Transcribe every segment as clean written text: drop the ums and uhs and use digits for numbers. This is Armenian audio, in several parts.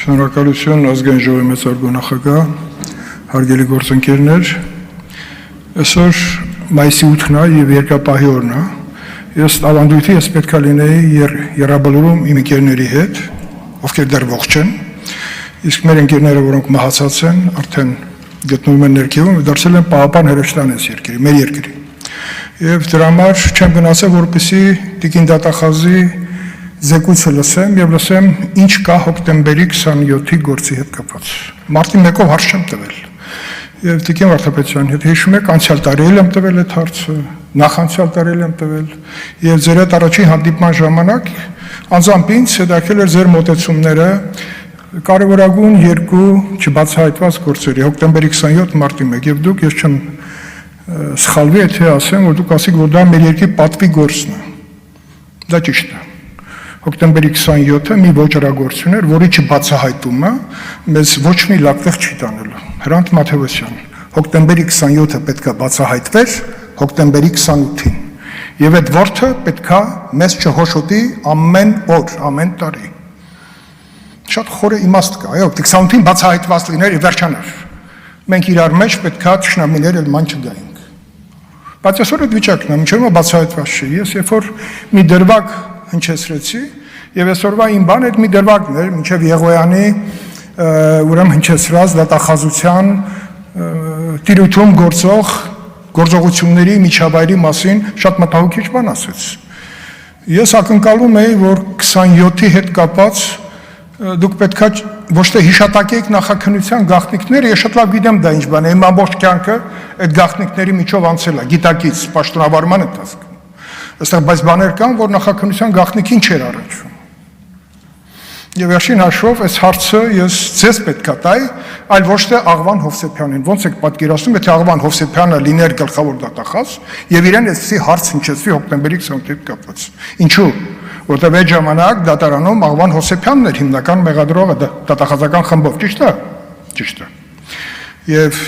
Շնորհակալություն ազգային ժողովի մեծարգո նախագահ, հարգելի գործընկերներ, այսօր մայիսի 8-ն է եւ երկրապահի օրն է։ Ես ավանդույթի ես պետք է լինեի երաբլուրում իմ ընկերների հետ, ովքեր դեռ ողջ են, իսկ մեր ընկերները, որոնք մահացած են, արդեն գտնվում են ներքևում, դարձել են պահապան հրեշտան այս երկրի, մեր երկրի։ Եվ դրա համար չեմ գնացել, որպեսզի տիկին դատախազի զեկույցը լսեմ եւ լսեմ ինչ կա հոկտեմբերի 27-ի գործի հետ կապված։ Մարտի 1-ով հարց չեմ տվել։ Եվ տիկին Վարդապետյան, եթե հիշում եք, անցյալ տարի եմ տվել այդ հարցը, նախանցյալ տարի եմ տվել, եւ ձեր հետ առաջին հանդիպման ժամանակ անձամբ ինձ հետաքրքրել էր ձեր մոտեցումները կարևորագույն երկու չբացահայտված գործերի՝ հոկտեմբերի 27, մարտի 1, եւ դուք ես չեմ սխալվի, եթե ասեմ, որ դուք ասիք, որ դա մեր երկրի պատվի գործն է։ Դա ճիշտ է։ Հոկտեմբերի 27-ը մի ոչրագործություն էր, որի չբացահայտումը մեզ ոչ մի լավ տեղ չի տանելու։ Հրանտ Մաթևոսյան, հոկտեմբերի 27-ը պետքա բացահայտվեր հոկտեմբերի 28-ին։ Եվ այդ որդը պետքա մեզ չհոշոտի ամեն օր, ամեն տարի։ Շատ խորը իմաստ կա, այո, 28-ին բացահայտված լիներ եւ վերջանար։ Մենք իրար մեջ պետքա ճշնամիներ էլ ման չգայինք։ Բայց այսօր այդ վիճակն է, մինչև բացահայտված չի։ Ես երբ որ մի դրվագ հնչեցրեցի եւ այսօրվա իմ բանը այդ մի դրվագն էր մինչեւ Եղոյանի ուրեմն հնչեցրած դատախազության տիրույթում գործող գործողությունների միջավայրի մասին շատ մտահոգիչ բան ասեց։ Ես ակնկալում էի, որ 27-ի հետ կապած դուք պետքա ոչ թե հիշատակեք նախաքննության գաղտնիքները, ես շատ լավ գիտեմ դա ինչ բան է, իմ ամբողջ կյանքը այդ գաղտնիքների միջով անցել է, գիտակից, պաշտոնավարման ընթացքում։ Այստեղ բայց բաներ կան, որ նախաքննության գաղտնիքին չէր առնչվում։ Եվ վերջին հաշվով այս հարցը ես ձեզ պետք է տայի, այլ ոչ թե Աղվան Հովսեփյանին։ Ոնց եք պատկերացնում, եթե Աղվան Հովսեփյանը լիներ գլխավոր դատախազ եւ իրեն այսպիսի հարց հնչեցվի հոկտեմբերի 28-ի հետ կապված։ Ինչու՞։ Որտեղ այդ ժամանակ դատարանում Աղվան Հովսեփյանն էր հիմնական մեղադրողը դատախազական խմբով, ճիշտ է։ Ճիշտ է։ Եվ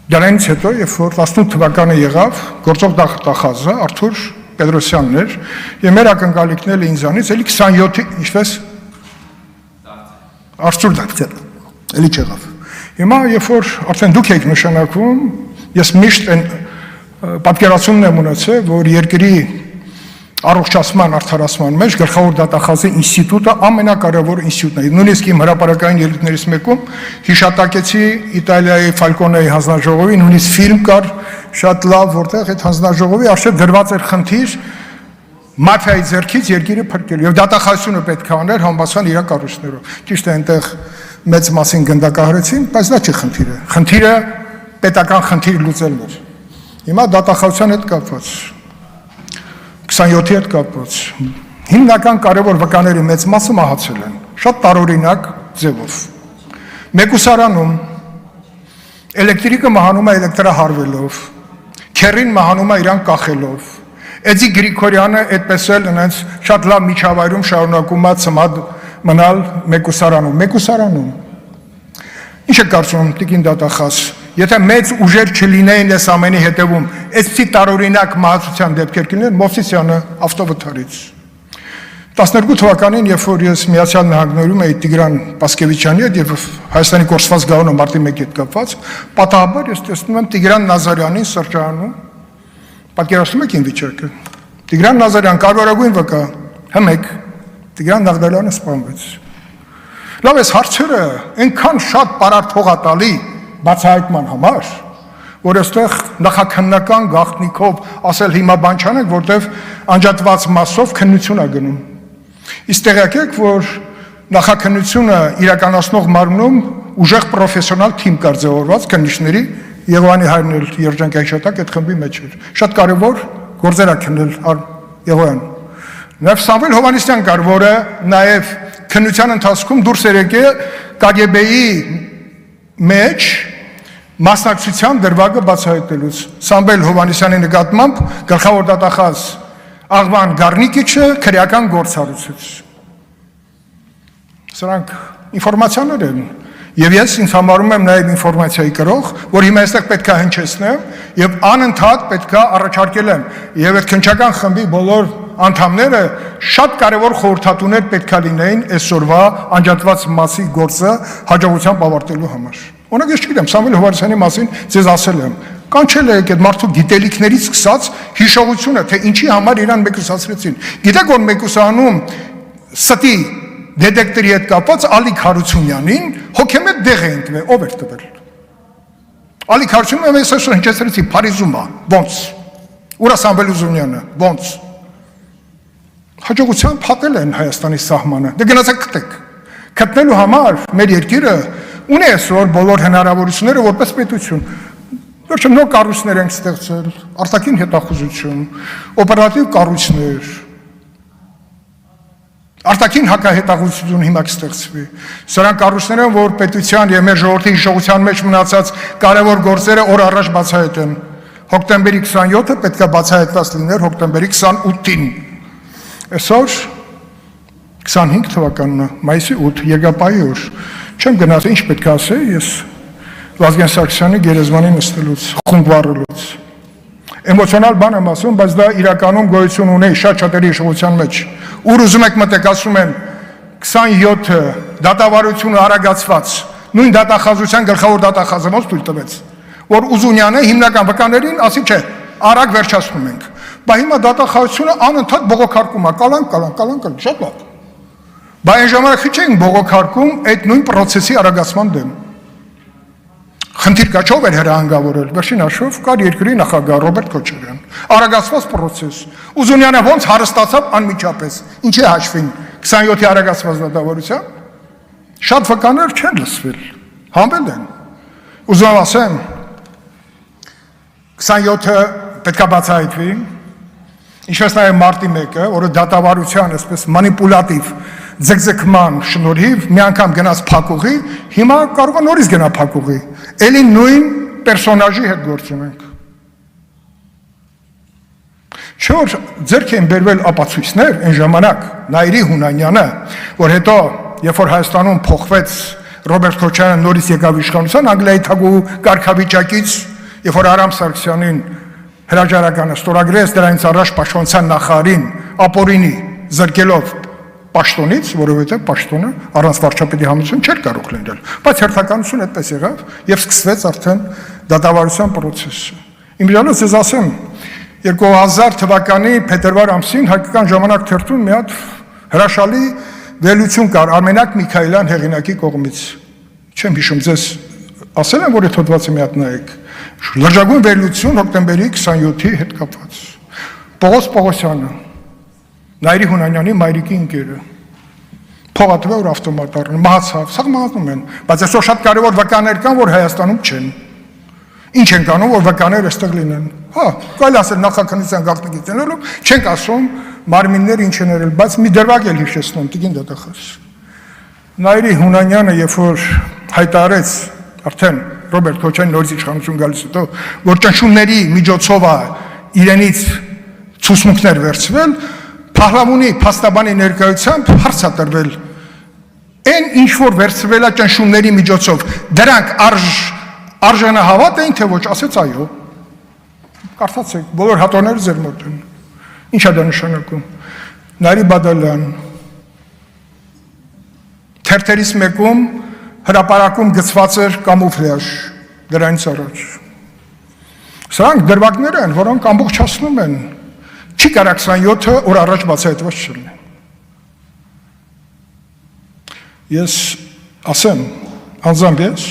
դրանից հետո, երբ որ 18 թվականը եղավ, գործող դատախազը Արթուր Պետրոսյանն էր, եւ մեր ակնկալիքները ինձանից էլի 27-ի, ինչպես Արթուր դատել, էլի չեղավ։ Հիմա երբ որ արդեն դուք եք նշանակվում, ես միշտ այն պատկերացումն եմ ունեցել, որ երկրի առողջացման արդարացման մեջ գլխավոր դատախազի ինստիտուտը ամենակարևոր ինստիտուտն է։ Նույնիսկ իմ հրապարակային ելույթներից մեկում հիշատակեցի Իտալիայի Ֆալկոնեի հանձնաժողովի, նույնիսկ ֆիլմ կար շատ լավ, որտեղ այդ հանձնաժողովի արժե դրված էր խնդիր մաֆիայի ձեռքից երկիրը փրկել եւ դատախազությունը պետք է աներ համբասան իր կառույցներով։ Ճիշտ է, այնտեղ մեծ մասին գնդակահարեցին, բայց դա չի խնդիրը։ Խնդիրը պետական խնդիր լուծելն էր։ Հիմա դատախազության հետ կապված 27-ի հետ կապված հիմնական կարևոր վկաների մեծ մասը մահացել են, շատ տարօրինակ ձևով։ Մեկուսարանում էլեկտրիկը մահանում է էլեկտրահարվելով, քերին մահանում է իրան կախելով։ Էդի Գրիգորյանը այդպես էլ այնց շատ լավ միջավայրում շարունակում է ծմադ մնալ մեկուսարանում։ Ինչ է կարծում տիկին դատախազ, եթե մեծ ուժեր չլինեին այս ամենի հետևում, այսպիսի տարօրինակ մահացության դեպքեր կլինեն, Մովսիսյանը ավտովթարից։ 12 թվականին, երբ որ ես Միացյալ Նահանգներում էի Տիգրան Պասկևիչյանի հետ եւ Հայաստանի կորսված գաղտնի մարտի 1-ի հետ կապված, պատահաբար ես տեսնում եմ Տիգրան Նազարյանին սրճարանում, պատկերացնում եք ին վիճակը։ Տիգրան Նազարյան կարևորագույն վկա, հմեք, Տիգրան Նաղդալյանը սպանվեց։ Լավ, այս հարցերը այնքան շատ պարարտողատալի բացահայտման համար, որ այստեղ նախաքննական գաղտնիքով ասել հիմա բան չանենք, որտեղ անջատված մասով քննություն է գնում։ Իսկ տեղյակ եք, որ նախաքննությունը իրականացնող մարմնում ուժեղ պրոֆեսիոնալ թիմ կար ձևավորված քննիչների, Եղոյանի հայրն էլ երջանկայի շտակ այդ խմբի մեջ էր։ Շատ կարևոր գործեր ա քննել Եղոյան։ Նաև Սամվել Հովհաննիսյան կար, որը նաև քննության ընթացքում դուրս էր եկել KGB-ի մեջ մասնակցության դրվագը բացահայտելուց։ Սամվել Հովհաննիսյանի նկատմամբ գլխավոր դատախազ Աղվան Գառնիկիչը քրեական գործ հարուցեց։ Սրանք ինֆորմացիաներ են, եւ ես ինձ համարում եմ նաեւ ինֆորմացիայի կրող, որ հիմա այստեղ պետք է հնչեցնեմ եւ անընդհատ պետք է առաջարկել եմ եւ այդ քննչական խմբի բոլոր անդամները շատ կարևոր խորհրդատուներ պետք է լինեին այսօրվա անջատված մասի գործը հաջողությամբ ավարտելու համար։ Օրինակ ես չգիտեմ, Սամվել Հովհաննիսյանի մասին ձեզ ասել եմ, կանչել եք այդ մարդու գիտելիքներից սկսած հիշողությունը, թե ինչի համար իրան մեկուսացրեցին։ Գիտեք, որ մեկուսանում ստի դետեկտորի հետ կապված Ալիկ Հարությունյանին հոգեմետ դեղ է ընտրվել, ով էր տվել։ Ալիկ Հարությունյանը ես այսօր հնչեցրեցի Փարիզում է, ոնց։ Ուրա Սամվել Ուզունյանը, ոնց։ Հաջողությամբ փակել են Հայաստանի սահմանը։ Դե գնացեք գտեք։ Գտնելու համար մեր երկիրը ունի այսօր բոլոր հնարավորությունները որպես պետություն։ Վերջում նոր կառույցներ ենք ստեղծել, արտաքին հետախուզություն, օպերատիվ կառույցներ, արտաքին հակահետախուզություն հիմա կստեղծվի։ Սրանք կառույցներ են, որ պետության եւ մեր ժողովրդի հիշողության մեջ մնացած կարևոր գործերը օր առաջ բացահայտեն։ Հոկտեմբերի 27-ը պետք է բացահայտված լիներ հոկտեմբերի 28-ին։ Այսօր 25 թվականն է, մայիսի 8, Երկրապահի օր։ Չեմ գնացել, ինչ պետք է ասել, ես Վազգեն Սարգսյանի գերեզմանին նստելուց, խումբ վառելուց։ Էմոցիոնալ բան եմ ասում, բայց դա իրականում գոյություն ունի շատ շատերի հիշողության մեջ։ Ուր ուզում եք մտեք, ասում են 27-ը դատավարությունը արագացված, նույն դատախազության գլխավոր դատախազը ոնց թույլ տվեց, որ Ուզունյանը հիմնական վկաներին ասի չէ, արագ վերջացնում ենք։ Բայց հիմա դատախազությունը անընդհատ բողոքարկում է, կալանք, շատ լավ։ Բայց այն ժամանակ քիչ էին բողոքարկում այդ նույն process-ի արագացման դեմ։ Խնդիր կա, ով էր հրահանգավորել, վերջին հաշվով կար երկրի նախագահ Ռոբերտ Քոչարյան, արագացված process։ Ուզունյանը ոնց հարստացավ անմիջապես, ինչի հաշվին 27-ի արագացված դատավարության, շատ վկաներ չեն լսվել, հանվել են։ Ուզում ասեմ, 27-ը պետք է բացահայտվի, ինչպես նաև մարտի 1-ը, որը դատավարության այսպես մանիպուլատիվ ձգձգման շնորհիվ մի անգամ գնաց փակուղի, հիմա կարող է նորից գնա փակուղի, էլի նույն պերսոնաժի հետ գործ ունենք։ Չէ՞ որ ձեռք են բերվել ապացույցներ այն ժամանակ Նայիրի Հունանյանը, որ հետո երբ որ Հայաստանում փոխվեց Ռոբերտ Քոչարյանը նորից եկավ իշխանության Անգլիայի թագուհու կարգավիճակից, երբ որ Արամ Սարգսյանին հրաժարականը ստորագրեց, դրանից առաջ պաշտպանության նախարարին ապօրինի զրկելով պաշտոնից, որովհետև պաշտոնը առանց վարչապետի համոզություն չէր կարող լինել, բայց հերթականություն այդպես եղավ եւ սկսվեց արդեն դատավարության process-ը։ Իմիջիալոց ես ասեմ, 2000 թվականի փետրվար ամսին Հայկական ժամանակ թերթում մի հատ հրաշալի վերլուծություն կար Արմենակ Միքայելյան հեղինակի կողմից։ Չեմ հիշում, ձեզ ասել եմ, որ այդ հոդվածը մի հատ նայեք։ Լրջագույն վերլուծություն հոկտեմբերի 27-ի հետ կապված։ Պողոս Պողոսյանը, Նայիրի Հունանյանի մայրիկի ընկերը, փողատվե որ ավտոմատ առն, մահացավ, սա մահացնում են, բայց այսօր շատ կարևոր վկաներ կան, որ Հայաստանում չեն։ Ինչ են կանում, որ վկաներ այստեղ լինեն։ Հա, կարելի ասել նախաքննության գաղտնիքի տենելով, չենք ասում մարմինները ինչ են եղել, բայց մի դրվագ էլ հիշեցնում, տիկին դատախազ։ Նայիրի Հունանյանը, երբ որ հայտարարեց արդեն Ռոբերտ Քոչարյանի նորից իշխանություն գալուց հետո, որ ճնշումների միջոցով է իրենից ցուցմունքներ վերցվել, Փահլավունի փաստաբանի ներկայությամբ հարց է տրվել։ Այն ինչ որ վերցվել է ճնշումների միջոցով, դրանք արժանահավատ էին թե ոչ, ասեց այո։ Կարդացեք, բոլոր հատորները ձեր մոտ են։ Ինչ է դա նշանակում։ Նարի Բադալյան թերթերից մեկում հրապարակում գծված էր կամուֆլյաժ դրանից առաջ։ Սրանք դրվագներ են, որոնք ամբողջացնում են։ Չի կարա 27-ը օր առաջ բացահայտված չլինի։ Ես ասեմ, անձամբ ես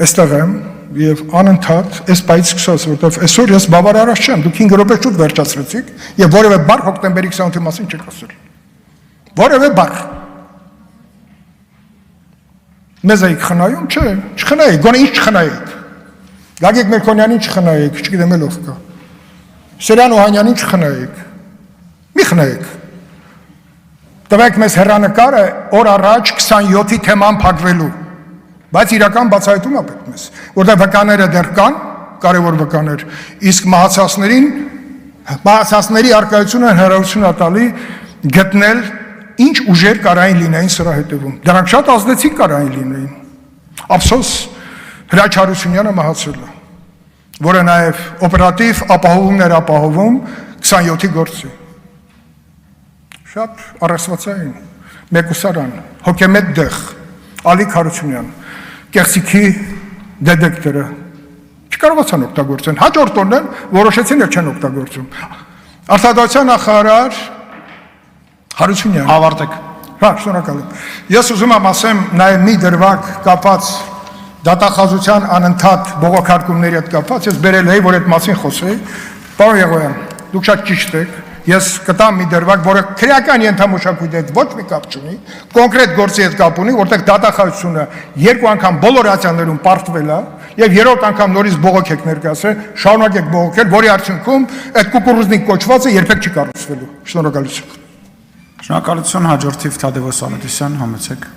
այստեղ եմ եւ անընդհատ այս պայից սկսած, որտեղ այսօր ես բավարարած չեմ, դուք 5 րոպե շուտ վերջացրեցիք եւ որևէ բառ հոկտեմբերի 28-ի մասին չեք ասել։ Որևէ բառ։ Մեզ եք խնայում, չէ, չխնայեք, գոնե ինչ չխնայեք։ Գագիկ Մերկոնյանին չխնայեք, չգիտեմ ով կա։ Սերյան Օհանյանին չխնայեք, մի խնայեք, տվեք մեզ հեռանկարը օր առաջ 27-ի թեման փակվելու, բայց իրական բացահայտում է պետք մեզ, որտեղ վկաները դեռ կան, կարևոր վկաներ, իսկ մահացածների առկայությունը հնարավորություն է տալի գտնել ինչ ուժեր կարային լինեին սրա հետևում, դրանք շատ ազդեցիկ կարային լինեին, ափսոս Հրաչ Հարությունյանը մահացել է, որը նաև օպերատիվ ապահովումներ ապահովում 27-ի գործի։ շատ առասվածային, մեկուսարան, հոգեմետ դեղ, Ալիկ Հարությունյան, կեղծիքի դետեկտորը չկարողացան օգտագործեն, հաջորդ օրն որոշեցին եւ չեն օգտագործում։ Արտադրության նախարար Հարությունյան, Ավարտեք։ հա, շնորհակալ եմ։ Ես ուզում եմ ասեմ նաեւ մի դրվագ կապած դատախազության անընդհատ բողոքարկումների հետ կապած, ես բերել էի, որ այդ մասին խոսեի։ Պարոն Եղոյան, դուք շատ ճիշտ եք, ես կտամ մի դրվագ, որը քրեական ենթամշակույթի հետ ոչ մի կապ չունի, կոնկրետ գործի հետ կապ ունի, որտեղ դատախազությունը երկու անգամ բոլոր ատյաններում պարտվել է, եւ երրորդ անգամ նորից բողոք եք ներկայացրել, շարունակեք բողոքել, որի արդյունքում այդ կուկուռուզնիկ կոչվածը երբեք չի կառուցվելու։ Շնորհակալություն։ Շնորհակալություն, հաջորդիվ Թադևոս Սալատիսյան, համեցեք։